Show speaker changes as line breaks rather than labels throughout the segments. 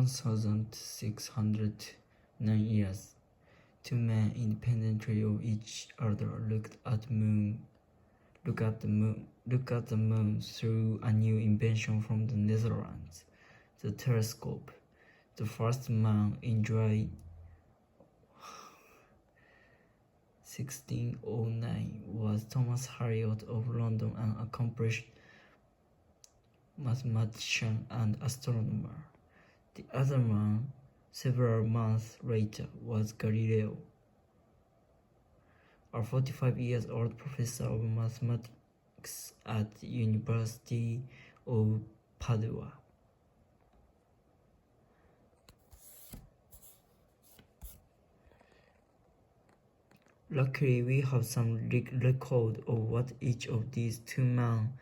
1609 years. Two men independently of each other looked at the moon through a new invention from the Netherlands, the telescope. The first man enjoyed 1609 was Thomas Harriot of London, an accomplished mathematician and astronomer. The other man, several months later, was Galileo, a 45-year-old professor of mathematics at the University of Padua. Luckily, we have some record of what each of these two men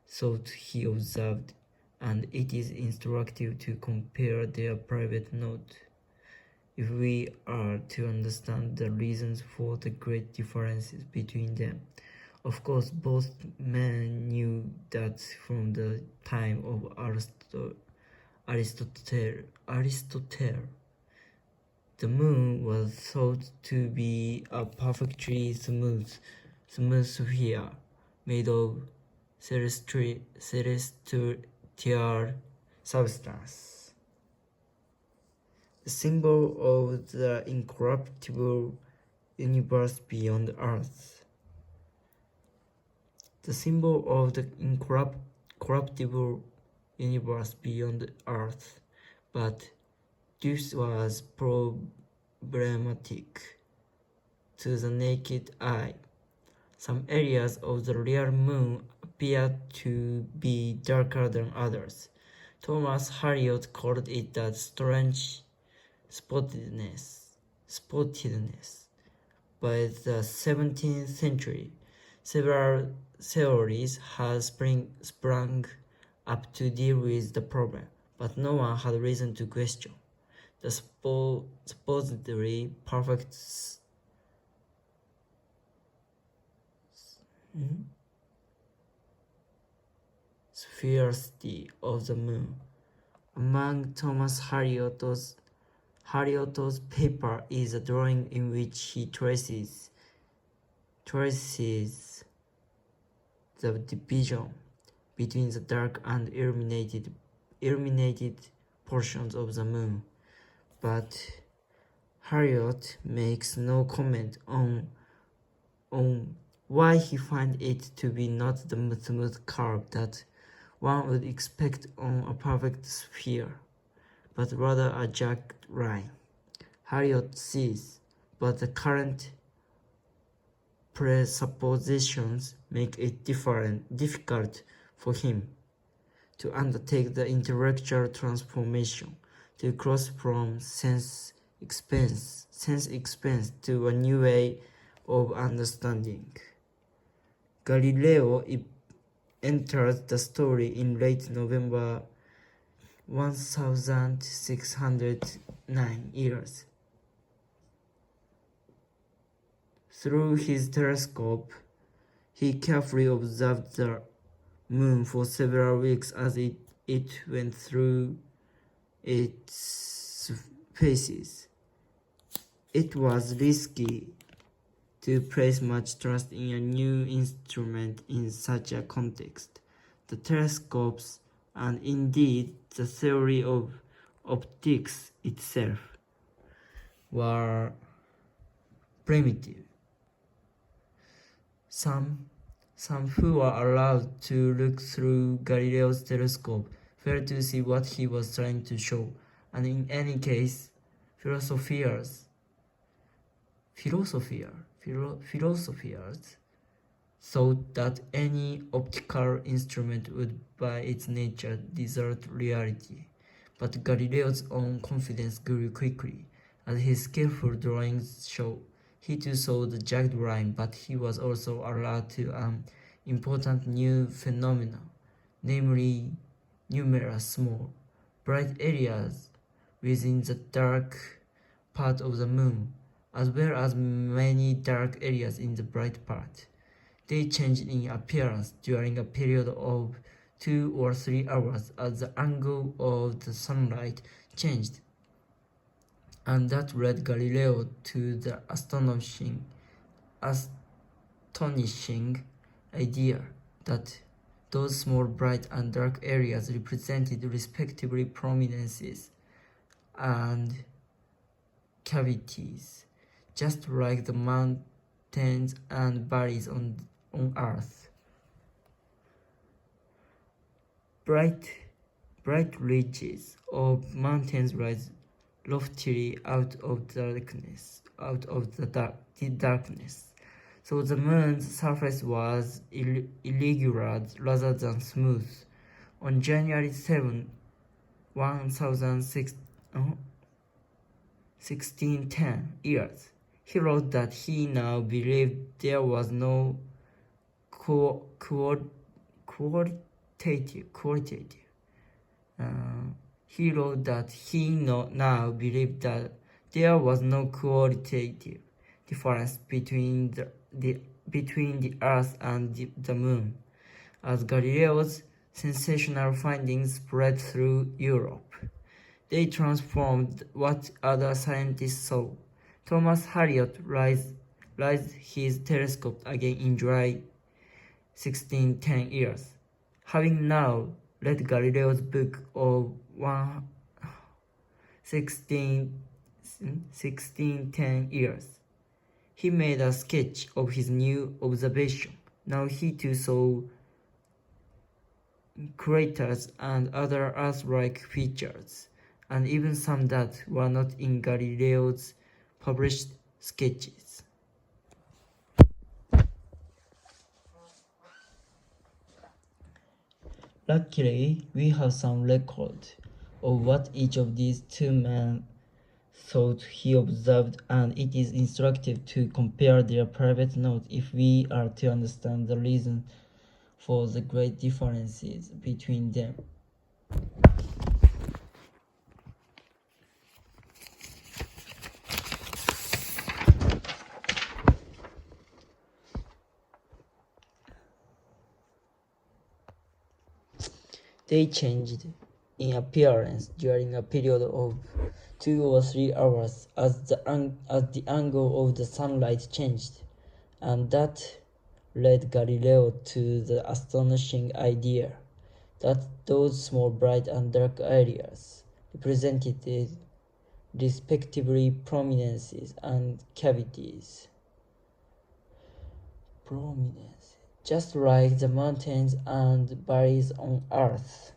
thought he observed, and it is instructive to compare their private note if we are to understand the reasons for the great differences between them. Of course, both men knew that from the time of Aristotle, the moon was thought to be a perfectly smooth sphere made of celestial substance, the symbol of the incorruptible universe beyond Earth. The symbol of the incorruptible universe beyond Earth, but this was problematic to the naked eye. Some areas of the real moon appeared to be darker than others. Thomas Harriot called it that strange spottedness. By the 17th century, several theories had sprung up to deal with the problem, but no one had reason to question the supposedly perfect sphericity of the moon. Among Thomas Harriot's paper is a drawing in which he traces the division between the dark and illuminated portions of the moon. But Harriot makes no comment on why he finds it to be not the smooth curve that one would expect on a perfect sphere, but rather a jagged line. Harriot sees, but the current presuppositions make it difficult for him to undertake the intellectual transformation, to cross from sense expense to a new way of understanding. Galileo enters the story in late November 1609 years. Through his telescope, he carefully observed the moon for several weeks as it went through its phases. It was risky to place much trust in a new instrument in such a context. The telescopes, and indeed the theory of optics itself, were primitive. Some who were allowed to look through Galileo's telescope failed to see what he was trying to show, and in any case, philosophers thought that any optical instrument would by its nature desert reality. But Galileo's own confidence grew quickly, as his skillful drawings show. He too saw the jagged line, but he was also alert to an important new phenomenon, namely numerous small, bright areas within the dark part of the moon, as well as many dark areas in the bright part. They changed in appearance during a period of 2 or 3 hours as the angle of the sunlight changed, and that led Galileo to the astonishing idea that those small bright and dark areas represented respectively prominences and cavities, just like the mountains and valleys on Earth. Bright ridges of mountains rise loftily out of the darkness. So the moon's surface was irregular rather than smooth. On January 7, 1610 years, he wrote that he now believed there was no qualitative. He wrote that he now believed that there was no qualitative difference between the Earth and the Moon, as Galileo's sensational findings spread through Europe. They transformed what other scientists saw. Thomas Harriot raised his telescope again in July 1610 years, having now read Galileo's book of 1610 years. He made a sketch of his new observation. Now he too saw craters and other Earth-like features, and even some that were not in Galileo's published sketches. Luckily, we have some record of what each of these two men thought he observed, and it is instructive to compare their private notes if we are to understand the reason for the great differences between them. They changed in appearance during a period of 2 or 3 hours as the angle of the sunlight changed, and that led Galileo to the astonishing idea that those small bright and dark areas represented respectively prominences and cavities. Just like the mountains and valleys on Earth.